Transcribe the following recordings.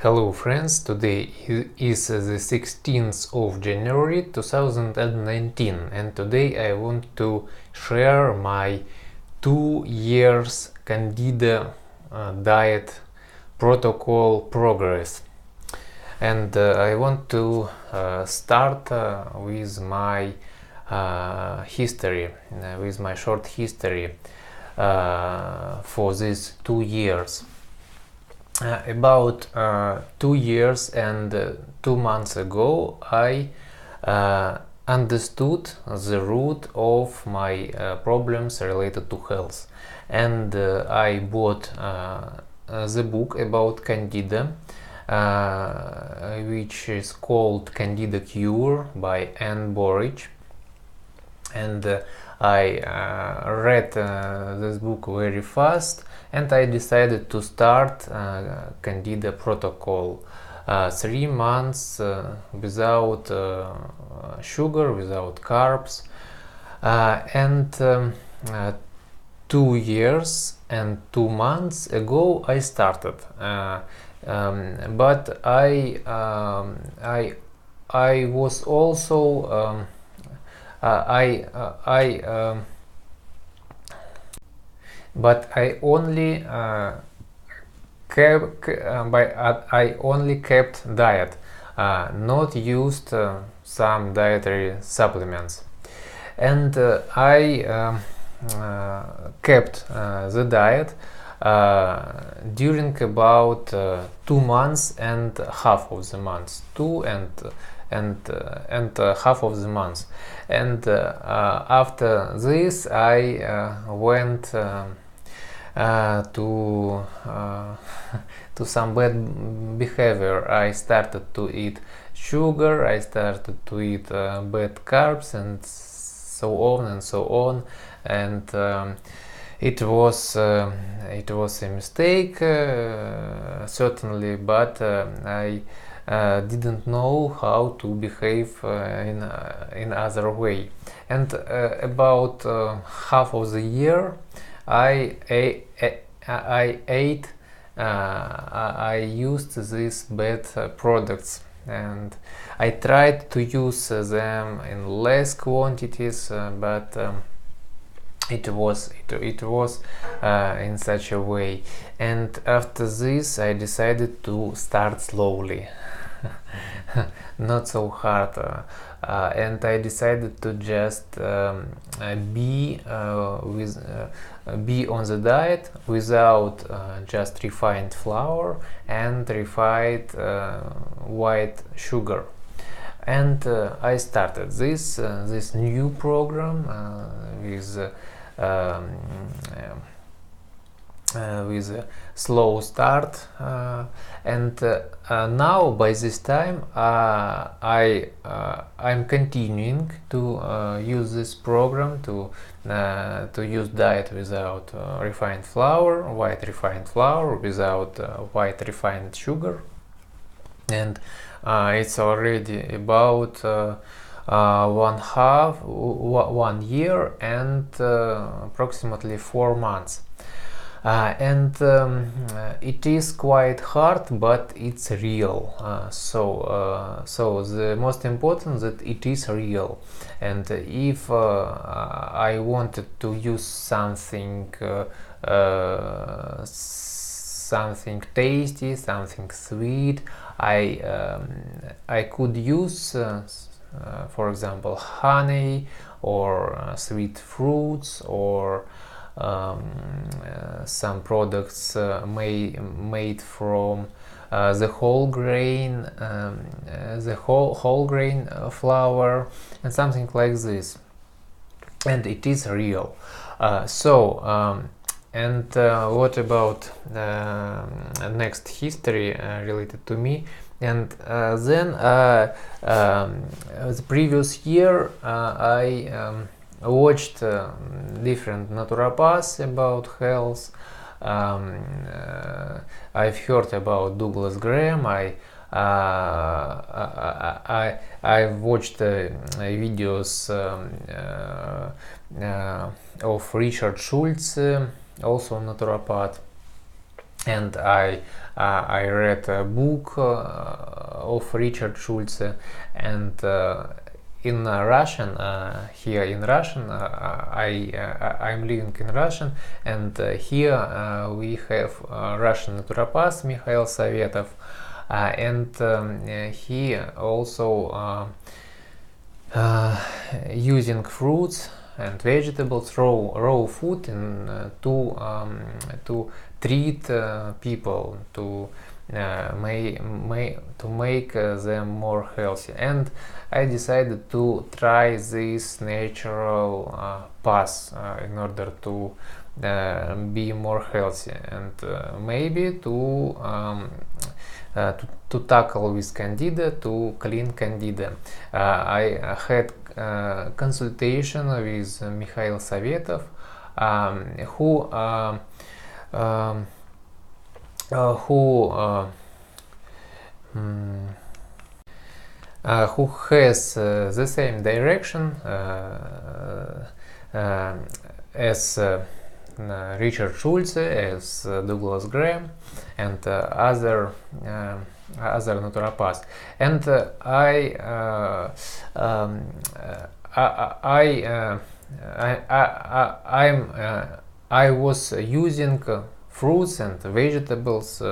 Hello friends, today is the 16th of January 2019 and today I want to share my 2 years Candida diet protocol progress. And I want to start with my history, with my short history for these 2 years. About 2 years and 2 months ago, I understood the root of my problems related to health, and I bought the book about Candida, which is called Candida Cure by Anne Borich, and I read this book very fast, and I decided to start Candida protocol. 3 months without sugar, without carbs, and 2 years and 2 months ago I started, but I was also but I only kept diet, not used some dietary supplements, and I kept the diet during about 2 months and half of the months, 2 and half of the months, and after this I went to some bad behavior. I started to eat sugar, I started to eat bad carbs, and so on and so on, and it was a mistake, certainly, but I didn't know how to behave in other way. And about half of the year I used these bad products, and I tried to use them in less quantities, but it was in such a way. And after this I decided to start slowly, not so hard, and I decided to just be on the diet without just refined flour and refined white sugar. And I started this new program with a slow start, and now by this time I'm continuing to use this program to use diet without refined flour, white refined flour, without white refined sugar, and it's already about 1 year and approximately 4 months. And it is quite hard, but it's real. So the most important that it is real. And if I wanted to use something tasty, something sweet, I could use, for example, honey or sweet fruits, or some products made from the whole grain flour, and something like this, and it is real. And what about next history related to me? And then the previous year I watched different naturopaths about health. I've heard about Douglas Graham. I've watched videos of Richard Schultz, also naturopath. and I read a book of Richard Schulze, and in Russian, here in Russian, I'm living in Russian, and here we have Russian naturopath Mikhail Savetov, and he also using fruits and vegetables, raw food, to treat people, to make them more healthy. And I decided to try this natural path in order to be more healthy, and maybe to tackle with Candida, to clean Candida. I had consultation with Mikhail Savetov, who has the same direction as Richard Schulze, as Douglas Graham, and other naturopaths. And I was using fruits and vegetables,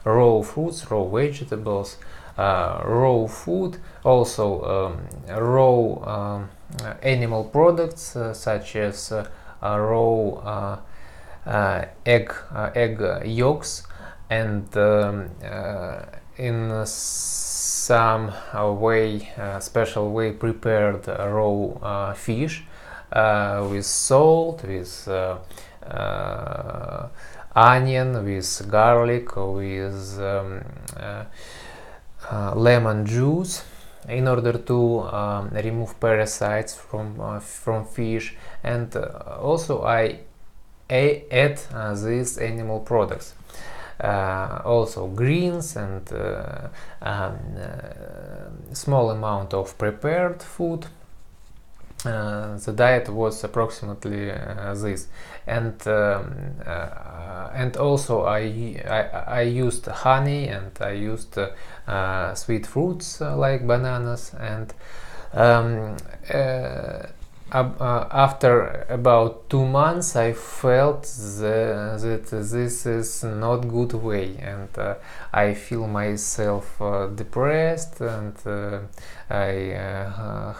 raw fruits, raw vegetables, raw food, also raw animal products such as raw egg yolks, and in some special way prepared raw fish with salt, with onion, with garlic, with lemon juice, in order to remove parasites from fish. And also I add these animal products, also greens, and small amount of prepared food. The diet was approximately this, and also I used honey, and I used sweet fruits like bananas, and after about 2 months I felt that this is not good way, and I feel myself depressed, and I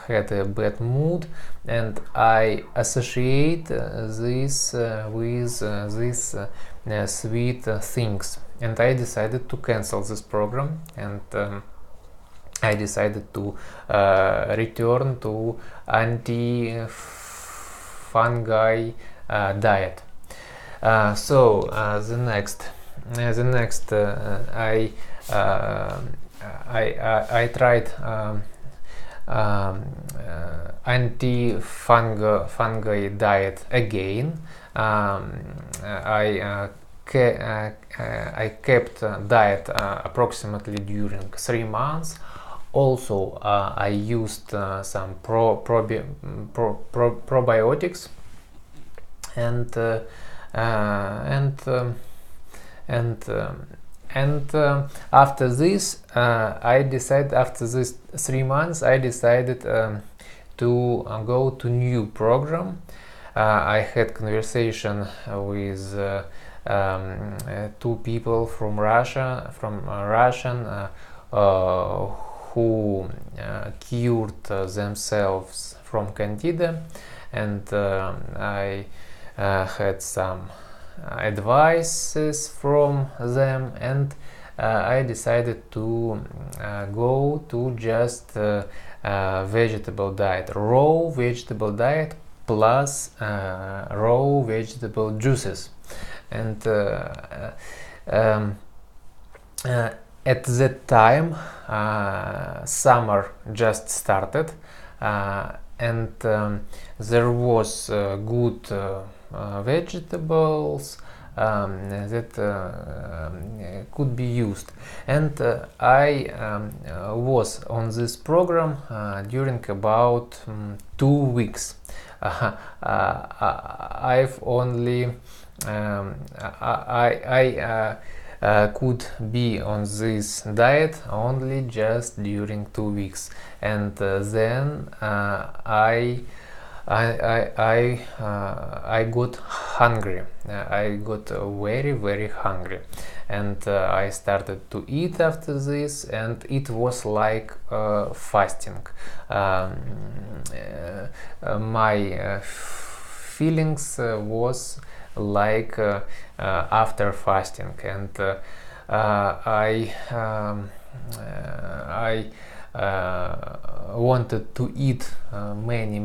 had a bad mood, and I associate this with these sweet things, and I decided to cancel this program, and I decided to return to anti-fungi diet. So the next I tried anti-fungi diet again. I kept diet approximately during 3 months. Also, I used some probiotics, and after this, after this 3 months, I decided to go to new program. I had conversation with 2 people from Russia, Russian, who cured themselves from Candida, and I had some advices from them, and I decided to go to just vegetable diet, raw vegetable diet plus raw vegetable juices. And at that time, summer just started, and there was good vegetables that could be used, and I was on this program during about 2 weeks. I've only I could be on this diet only just during 2 weeks, and then I got hungry. I got very hungry, and I started to eat after this, and it was like fasting. My feelings was like after fasting, and I wanted to eat many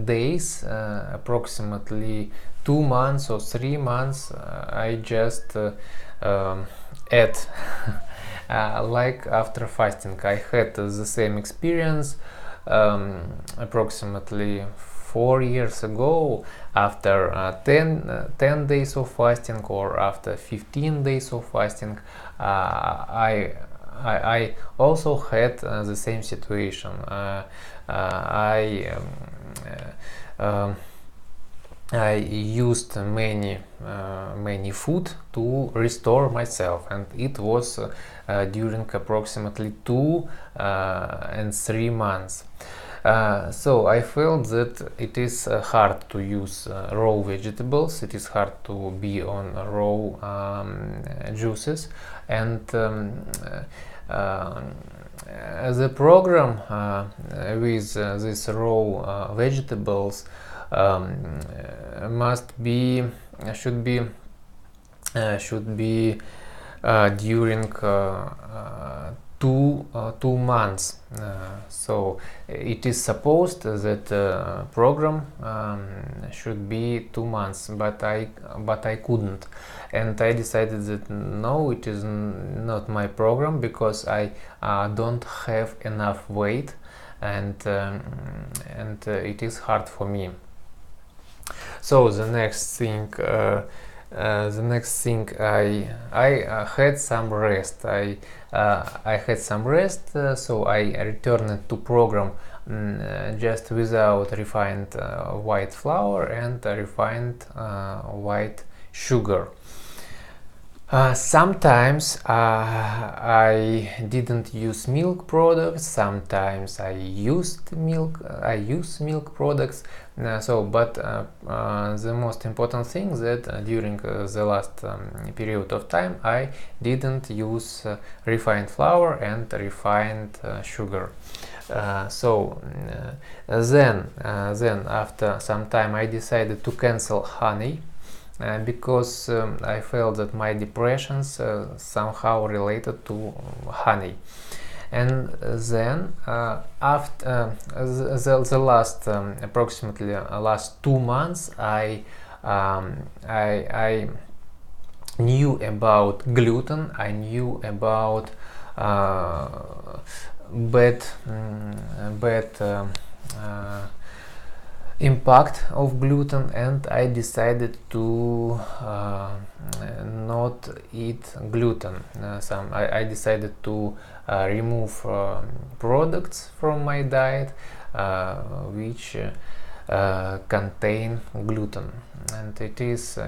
days, approximately 2 months or 3 months. I just ate like after fasting. I had the same experience approximately 4 years ago, after 10 days of fasting, or after 15 days of fasting. I also had the same situation. I used many food to restore myself, and it was during approximately 2 and 3 months. So I felt that it is hard to use raw vegetables. It is hard to be on raw juices, and the program with these raw vegetables should be during 2 months. So it is supposed that program should be 2 months, but I couldn't, and I decided that no, it is not my program, because I don't have enough weight, and it is hard for me. So the next thing I had some rest. I had some rest, so I returned to program just without refined white flour and refined white sugar. Sometimes I didn't use milk products. Sometimes I use milk products. But the most important thing that during the last period of time I didn't use refined flour and refined sugar. Then after some time I decided to cancel honey. Because I felt that my depressions somehow related to honey. And then after the last approximately last 2 months, I knew about gluten. I knew about bad impact of gluten, and I decided to not eat gluten. I decided to remove products from my diet which contain gluten, and it is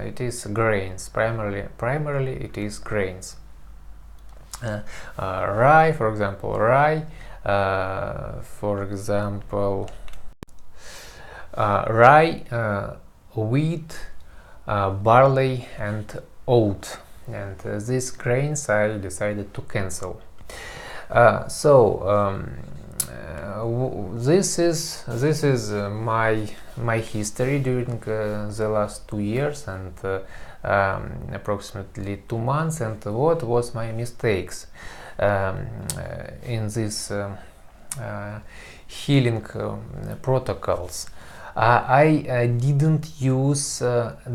grains, primarily it is grains. Rye, for example, wheat, barley, and oat, and these grains I decided to cancel. This is my history during the last 2 years and approximately 2 months, and what was my mistakes in this healing protocols. I didn't use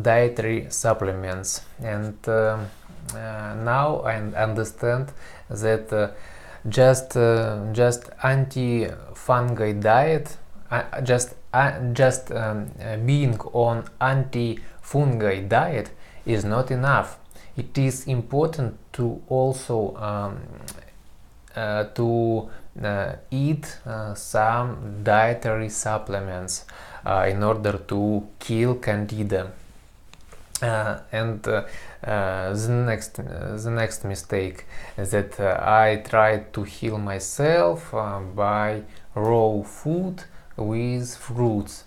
dietary supplements, and now I understand that just anti-fungi diet, being on anti-fungi diet is not enough. It is important to also eat some dietary supplements. in order to kill Candida. And the next mistake is that I tried to heal myself by raw food with fruits.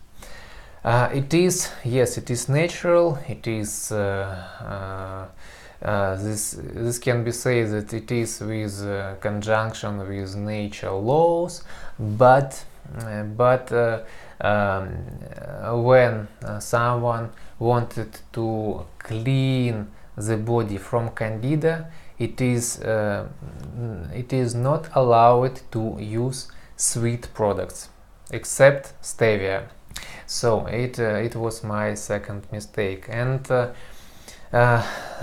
It is, yes, it is natural. It is this can be said that it is with conjunction with nature laws, but when someone wanted to clean the body from Candida, it is not allowed to use sweet products except stevia. So it was my second mistake, and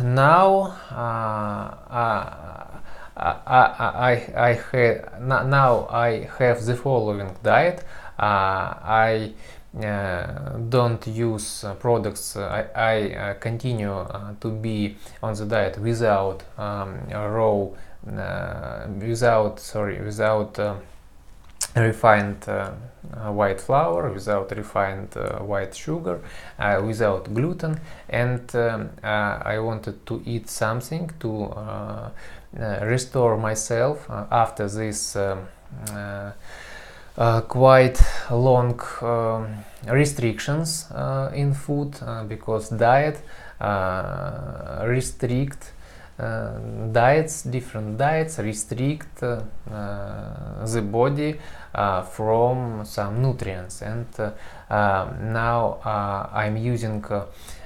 now I have the following diet. I don't use products. I continue to be on the diet without without refined white flour, without refined white sugar, without gluten, and I wanted to eat something to restore myself after this quite long restrictions in food, because diet restrict different diets restrict the body from some nutrients, and now I'm using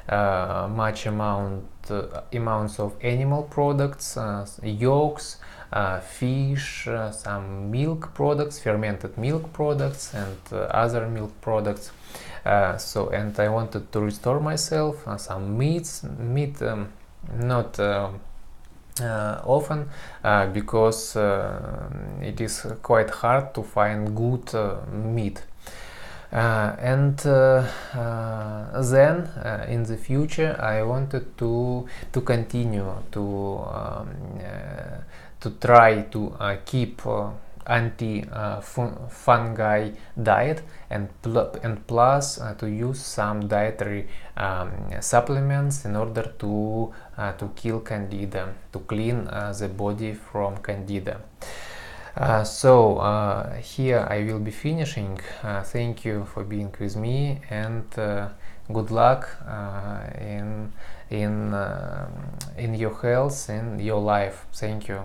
much amounts of animal products, yolks, fish, some milk products, fermented milk products, and other milk products. And I wanted to restore myself some meat, not often, because it is quite hard to find good meat. And then in the future I wanted to continue to try to keep anti-fungi diet, and plus to use some dietary supplements in order to kill Candida, to clean the body from Candida. So here I will be finishing. Thank you for being with me, and good luck in your health, in your life. Thank you.